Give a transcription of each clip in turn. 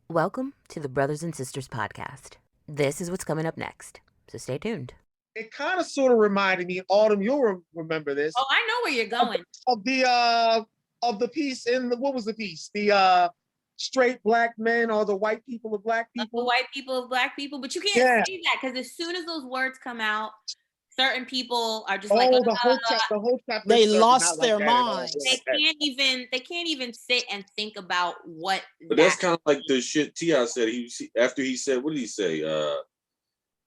Welcome to the Brothers and Sisters podcast. This is what's coming up next, so stay tuned. It kind of sort of reminded me, Autumn, you'll remember this. Oh, I know where you're going. Of the piece in the, what was the piece? The straight black men or the white people of black people? The white people of black people, but you can't say that because as soon as those words come out, certain people are just like, the whole chapter. They lost their minds. They can't even sit and think about what. But that's kind of like the shit T.I. said. After he said, what did he say?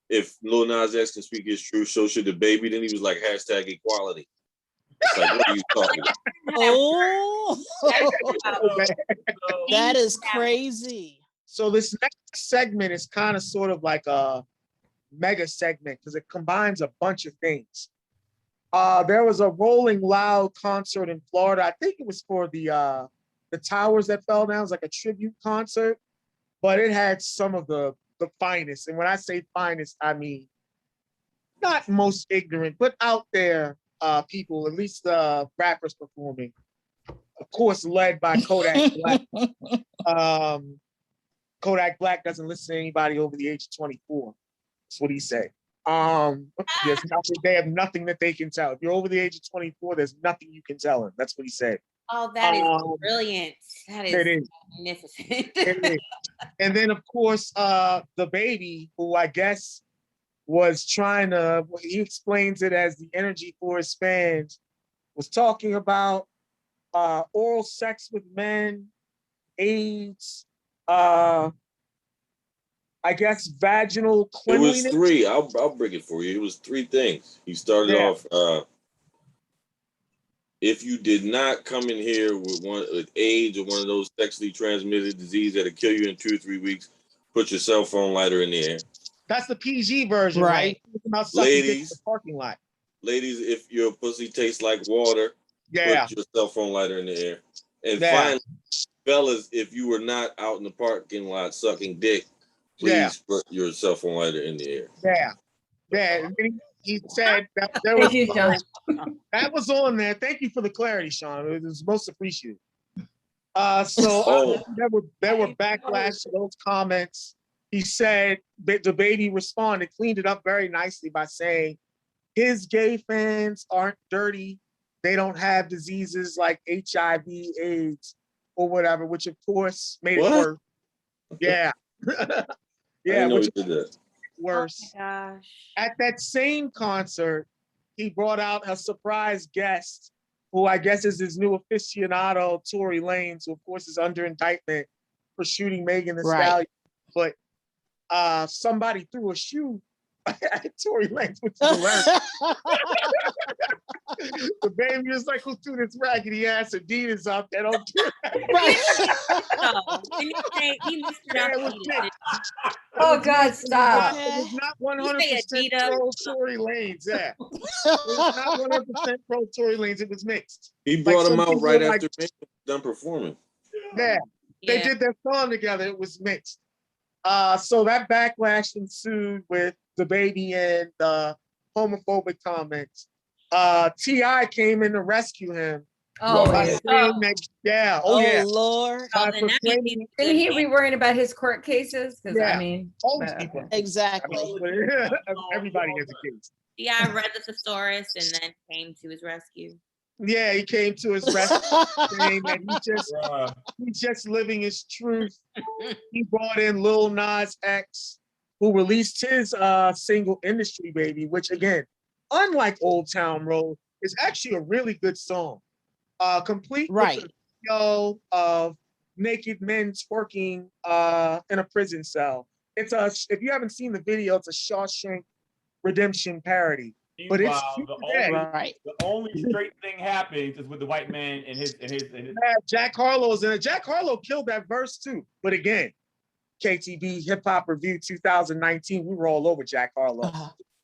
If Lil Nas X can speak his truth, so should the baby. Then he was like, hashtag equality. It's like, what are you talking about? Oh, that is crazy. So this next segment is kind of sort of like a mega segment because it combines a bunch of things. There was a Rolling Loud concert in Florida. I think it was for the towers that fell down. It was like a tribute concert, but it had some of the finest. And when I say finest, I mean not most ignorant, but out there people, at least rappers performing. Of course, led by Kodak Black. Kodak Black doesn't listen to anybody over the age of 24. That's what he said. They have nothing that they can tell. If you're over the age of 24, there's nothing you can tell him. That's what he said. Oh, that is brilliant. That is magnificent. It is. And then, of course, the baby, who I guess was trying to, he explains it as the energy for his fans, was talking about oral sex with men, AIDS, I guess vaginal cleanliness. It was 3. I'll break it for you. It was 3 things. He started off, if you did not come in here with AIDS or one of those sexually transmitted diseases that'll kill you in 2 or 3 weeks, put your cell phone lighter in the air. That's the PG version, right? Ladies, in the parking lot. Ladies, if your pussy tastes like water, put your cell phone lighter in the air. And finally, fellas, if you were not out in the parking lot sucking dick, please put your cell phone lighter in the air. And he said that there was, that was on there. Thank you for the clarity, Sean. It was most appreciated. There were backlash to those comments. He said that the baby responded, cleaned it up very nicely by saying his gay fans aren't dirty. They don't have diseases like HIV, AIDS, or whatever, which of course made it worse. Yeah. Which did that. Worse. Oh my gosh. At that same concert, he brought out a surprise guest who I guess is his new aficionado, Tory Lanez, who of course is under indictment for shooting Megan Thee Stallion. But somebody threw a shoe at Tory Lanez, which is hilarious. The baby was like, who threw this raggedy ass Adidas up? They don't do that. Oh God, stop. It was not 100% pro Tory Lanez. Yeah. It was not 100% pro Tory Lanez. It was mixed. He brought him out right after Megan was done performing. Yeah. They did their song together. It was mixed. So that backlash ensued with the baby and the homophobic comments. T.I. came in to rescue him. Lord. Shouldn't he be worrying about his court cases? Because I mean, all these people. Exactly. Everybody has a case. Yeah, I read the thesaurus and then came to his rescue. Yeah, he came to his rescue, saying that he's just living his truth. He brought in Lil Nas X, who released his single "Industry Baby," which again, unlike Old Town Road, is actually a really good song. Complete with a video of naked men twerking in a prison cell. If you haven't seen the video, it's a Shawshank Redemption parody. But it's the only straight thing happens is with the white man and his. Jack Harlow's in it. Jack Harlow killed that verse too. But again, KTB Hip Hop Review 2019, we were all over Jack Harlow.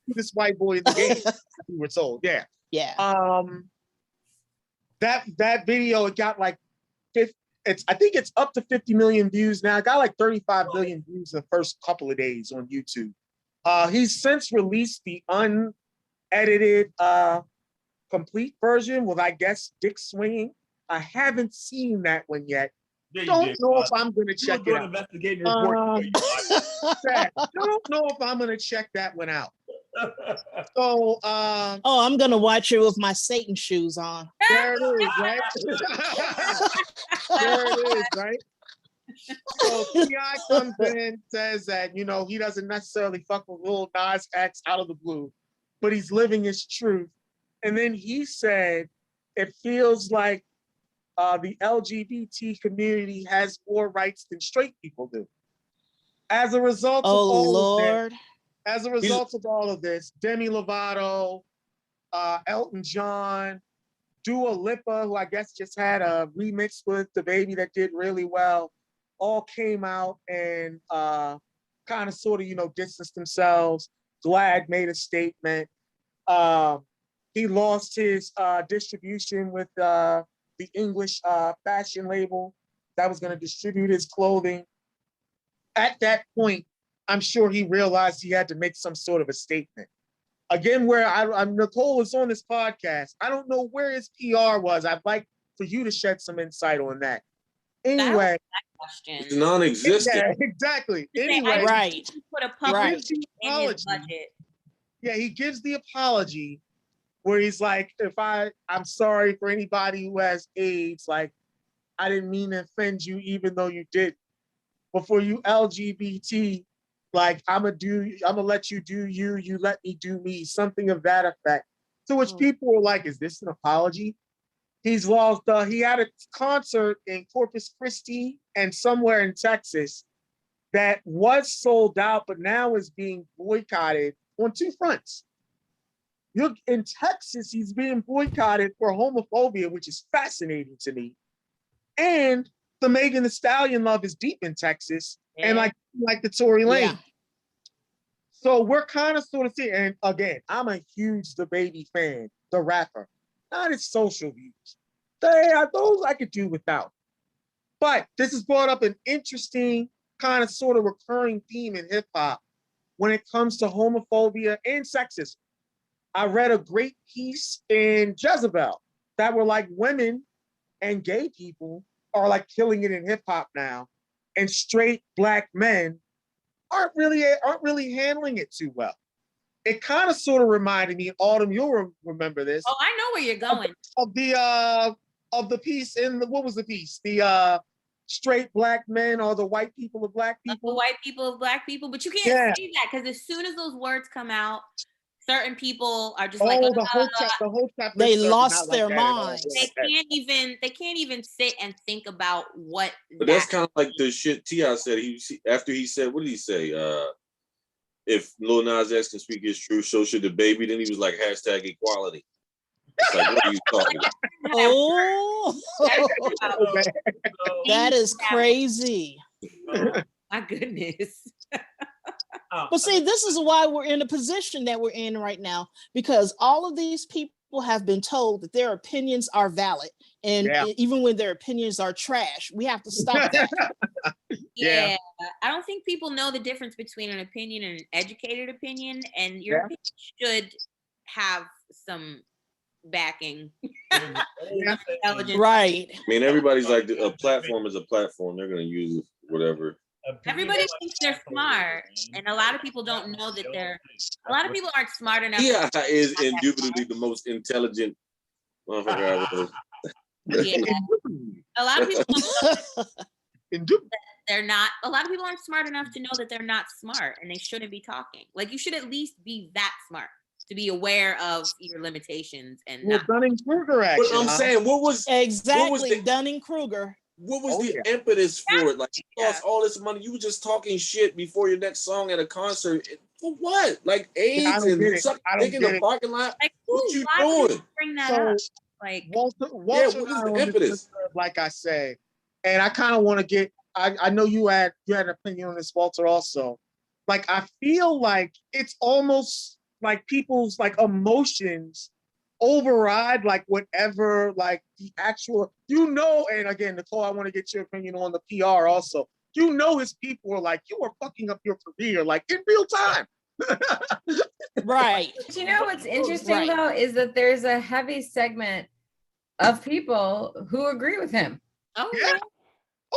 This white boy in the game, we were told. Yeah. That video, it got like I think it's up to 50 million views now. It got like 35 billion views in the first couple of days on YouTube. He's since released the unedited complete version with, I guess, dick swinging. I haven't seen that one yet, Don't know if I'm gonna check it out. Investigating report. Don't know if I'm gonna check that one out. So I'm gonna watch it with my Satan shoes on. there it is, right? There it is, right? So T.I. comes in, says that, you know, he doesn't necessarily fuck with Lil Nas X out of the blue, but he's living his truth. And then he said, it feels like the LGBT community has more rights than straight people do. As a result of all of this, Demi Lovato, Elton John, Dua Lipa, who I guess just had a remix with The Baby that did really well, all came out and kind of sort of, you know, distanced themselves. Glad made a statement. He lost his distribution with the English fashion label that was going to distribute his clothing. At that point, I'm sure he realized he had to make some sort of a statement. Again, where Nicole is on this podcast, I don't know where his PR was. I'd like for you to shed some insight on that. Anyway, it's non-existent. Yeah, exactly. Anyway, right. Put a public in his budget. Yeah, he gives the apology where he's like, I'm sorry for anybody who has AIDS. Like, I didn't mean to offend you, even though you did. But for you LGBT, like, I'm gonna let you do you, you let me do me, something of that effect. To which people were like, is this an apology? He's lost, he had a concert in Corpus Christi and somewhere in Texas that was sold out, but now is being boycotted on two fronts. In Texas, he's being boycotted for homophobia, which is fascinating to me. And the Megan Thee Stallion love is deep in Texas, and like the Tory Lane. Yeah. So we're kind of sort of seeing, and again, I'm a huge DaBaby fan, the rapper, not his social views. Those I could do without. But this has brought up an interesting kind of sort of recurring theme in hip hop when it comes to homophobia and sexism. I read a great piece in Jezebel that were like women and gay people are like killing it in hip hop now, and straight Black men aren't really handling it too well. It kind of sort of reminded me, Autumn, you'll remember this. Oh, I know where you're going. Of the piece in what was the piece? The straight Black men or the white people of Black people? The white people of Black people, but you can't say that because as soon as those words come out, certain people are just like, the whole chapter. They lost their minds. They can't even sit and think about what. But that's kind of like the shit T.I. said. After he said, what did he say? If Lil Nas X can speak his truth, so should DaBaby. Then he was like, #equality. It's like, what are you talking about? That is crazy. My goodness. But see, this is why we're in the position that we're in right now, because all of these people have been told that their opinions are valid. And even when their opinions are trash, we have to stop that. Yeah. I don't think people know the difference between an opinion and an educated opinion. And your opinion should have some backing. Right. I mean, everybody's like, a platform is a platform. They're going to use whatever. Everybody thinks they're smart, and a lot of people don't know that a lot of people aren't smart enough. Yeah, is indubitably the most intelligent motherfucker. Yeah. A lot of people don't know they're not, a lot of people aren't smart enough to know that they're not smart and they shouldn't be talking. Like, you should at least be that smart to be aware of your limitations and Dunning-Kruger action. But I'm saying, what was Dunning-Kruger? What was the impetus for it? Like, you lost all this money. You were just talking shit before your next song at a concert. For what? Like AIDS and sucking dick in the parking lot? Like, what you doing? Bring that up. Like, Walter what is the impetus? Like I say, and I kind of want to get. I know you had an opinion on this, Walter. Also, like, I feel like it's almost like people's like emotions override like whatever like the actual, and again, Nicole, I want to get your opinion on the PR also. His people are like, you are fucking up your career like in real time. Right. But you know what's interesting though is that there's a heavy segment of people who agree with him. Oh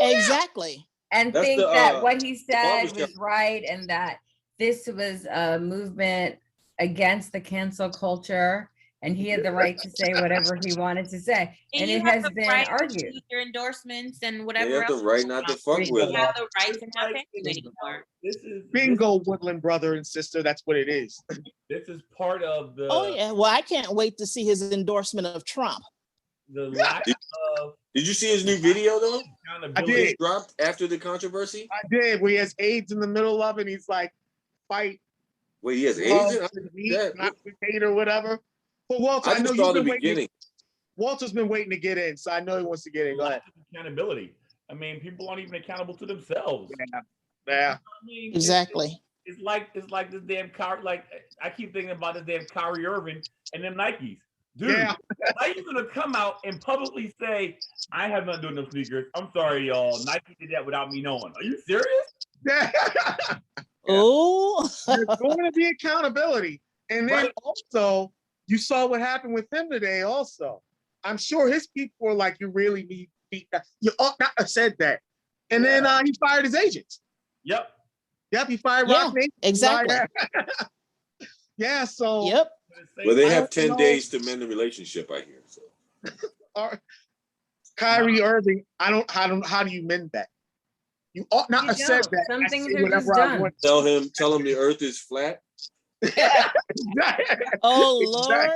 Exactly. And That's think the, that what he said barbershop. was right, and that this was a movement against the cancel culture, and he had the right to say whatever he wanted to say. And it has been argued. Your endorsements and They whatever have else. the right not to fuck with You them. have the right to not pay you anymore. Bingo, Woodland brother and sister. That's what it is. This is part of the. Oh yeah. Well, I can't wait to see his endorsement of Trump. The lack of. Did you see his new video though? I did. He dropped after the controversy. I did. Where he has AIDS in the middle of it. And he's like, fight. Wait, he has AIDS? Not hate or whatever. But Walter, I know saw you've the been waiting. beginning. Walter's been waiting to get in, so I know he wants to get in. Go ahead. Accountability. I mean, people aren't even accountable to themselves. Yeah. I mean, Exactly. It's like this damn Kyrie. Like I keep thinking about this damn Kyrie Irving and them Nikes. Dude, how are you gonna come out and publicly say, I have not done no sneakers? I'm sorry, y'all. Nike did that without me knowing. Are you serious? Yeah. Oh, There's going to be accountability. And then also, you saw what happened with him today also. I'm sure his people were like, you really need feedback. You ought not have said that. And then he fired his agents. Yep. He fired Rock Nation. Exactly. Yeah, so. Yep. Well, they have 10 days to mend the relationship, I hear. So. Kyrie Irving, how do you mend that? You ought not have said that. Some things are just done. Tell him the earth is flat. Oh Lord.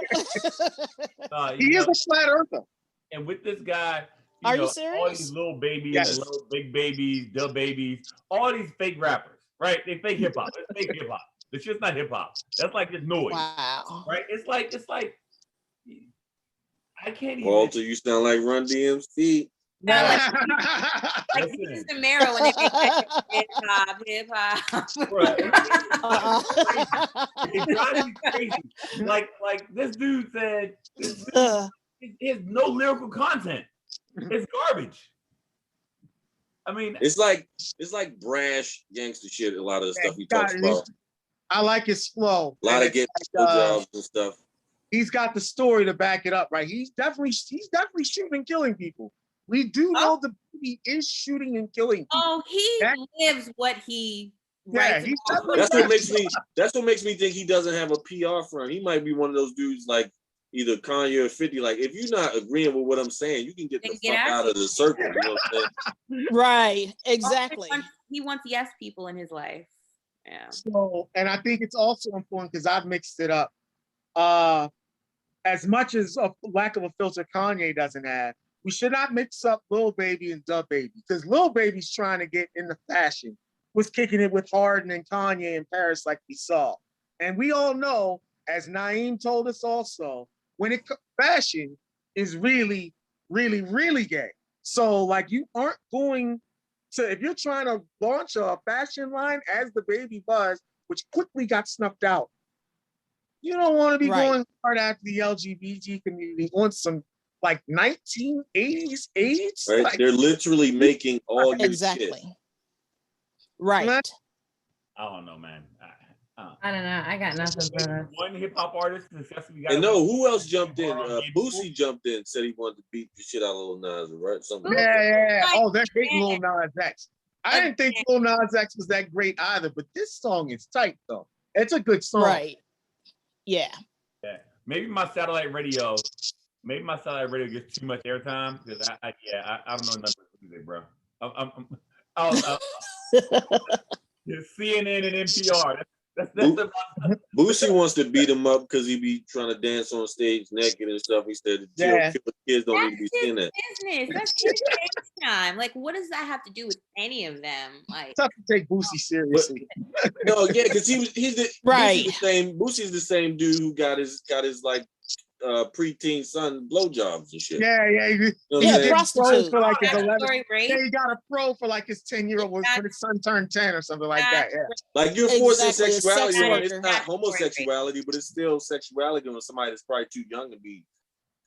He is a flat earther. And with this guy, are you all serious? these little babies, little big babies, the babies, all these fake rappers, right? They fake hip hop. It's fake hip hop. It's just not hip hop. That's like just noise. Wow. Right? It's like I can't even. Walter, you sound like Run DMC. Like this is the mirror when they make that hip hop. It drives me crazy. Like this dude said, he has no lyrical content. It's garbage. I mean, it's like brash gangster shit. A lot of the stuff he talks about. I like his flow. A lot of getting jobs and stuff. He's got the story to back it up, right? He's definitely shooting and killing people. We do know the he is shooting and killing people. Oh, he lives what he writes. That's what makes me think he doesn't have a PR firm. He might be one of those dudes like either Kanye or 50. Like, if you're not agreeing with what I'm saying, you can get the fuck out of the circle. You know what I'm saying? Right. Exactly. He wants yes people in his life. Yeah. So, and I think it's also important because I've mixed it up. As much as a lack of a filter Kanye doesn't have, we should not mix up Lil Baby and Dub Baby, because Lil Baby's trying to get into fashion, was kicking it with Harden and Kanye in Paris like we saw. And we all know, as Naeem told us also, when fashion is really, really, really gay. So like you aren't going to, if you're trying to launch a fashion line as the Baby was, which quickly got snuffed out, you don't want to be going hard after the LGBT community on some like 1980s AIDS. Right? Like, they're literally making all your exactly. shit. Right. I don't know, man. I don't know. I got nothing for this. One hip hop artist successfully got. And no, who else jumped in? Boosie jumped in, said he wanted to beat the shit out of Lil Nas, right? Something. Yeah. Oh, they're hating Lil Nas X. I didn't think Lil Nas X was that great either, but this song is tight though. It's a good song. Right. Yeah. Maybe my satellite radio gets too much airtime because I don't know nothing about music, bro. CNN and NPR. Boosie wants to beat him up because he be trying to dance on stage naked and stuff. He said, kids don't need to be seeing that. Business. That's his time. Like, what does that have to do with any of them? Like, it's tough to take Boosie seriously. No, yeah, because he's the Boosie's the same dude who got his like preteen son blowjobs and shit. Prostitute for like his 11. Yeah, he got a pro for like his 10-year-old when his son turned 10 or something like that. Yeah. Like you're forcing sexuality. It's not homosexuality, but it's still sexuality when somebody that's probably too young to be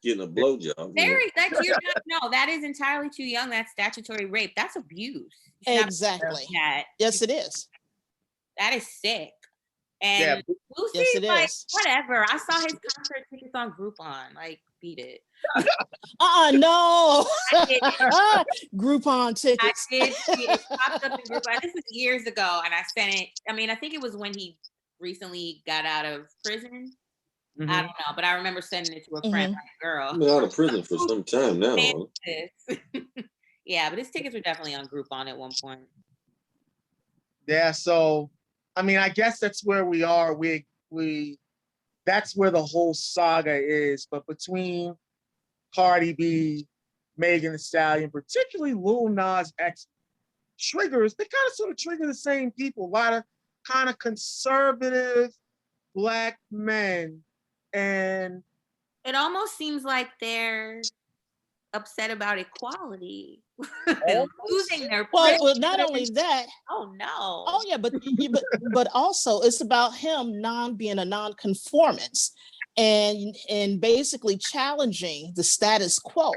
getting a blowjob. That is entirely too young. That's statutory rape. That's abuse. Exactly. Yes, it is. That is sick. And Boosie, whatever. I saw his concert tickets on Groupon. Like, undefeated. No. Groupon tickets. I did see it popped up in Groupon. This was years ago, and I sent it. I mean, I think it was when he recently got out of prison. I don't know, but I remember sending it to a friend, like, girl. He's been out of prison for some time now. Yeah, but his tickets were definitely on Groupon at one point. Yeah, so I mean, I guess that's where we are. That's where the whole saga is. But between Cardi B, Megan Thee Stallion, particularly Lil Nas X, triggers, they kind of sort of trigger the same people. A lot of kind of conservative Black men. And it almost seems like they're upset about equality. Losing their well, not only that. Oh no. Oh yeah, but also it's about him being a non-conformance and basically challenging the status quo,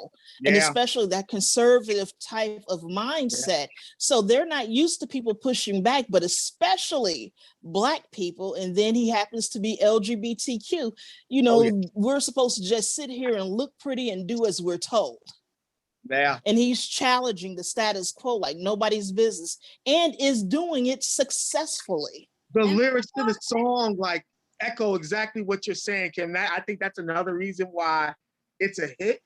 and especially that conservative type of mindset. So they're not used to people pushing back, but especially Black people. And then he happens to be LGBTQ. You know, we're supposed to just sit here and look pretty and do as we're told. Yeah. And he's challenging the status quo like nobody's business, and is doing it successfully. The lyrics to the song like echo exactly what you're saying, Kim. I think that's another reason why it's a hit.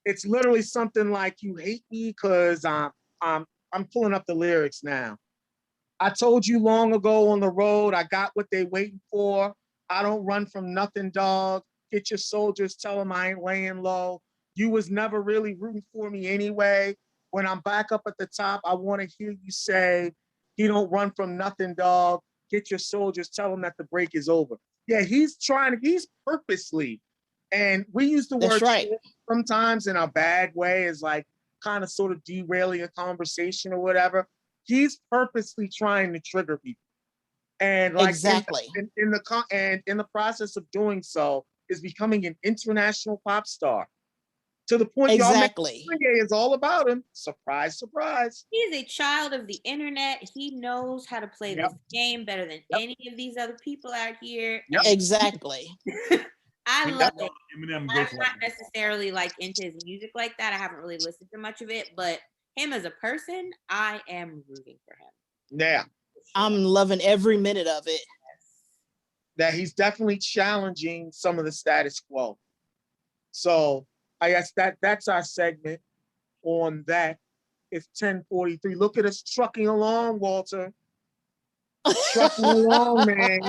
It's literally something like, you hate me because I'm pulling up the lyrics now. I told you long ago on the road, I got what they waiting for. I don't run from nothing, dog. Get your soldiers, tell them I ain't laying low. You was never really rooting for me anyway. When I'm back up at the top, I want to hear you say, he don't run from nothing, dog. Get your soldiers, tell them that the break is over. Yeah, he's purposely, and we use the word sometimes in a bad way, as like kind of sort of derailing a conversation or whatever. He's purposely trying to trigger people. And like in the process of doing so, is becoming an international pop star. To the point Kanye is all about him. Surprise, surprise. He is a child of the internet. He knows how to play this game better than any of these other people out here. Exactly. I love it. I'm not necessarily like into his music like that. I haven't really listened to much of it, but him as a person, I am rooting for him. Yeah. I'm loving every minute of it. That he's definitely challenging some of the status quo. So I guess that's our segment on that. It's 10:43. Look at us trucking along, Walter. Trucking along, man.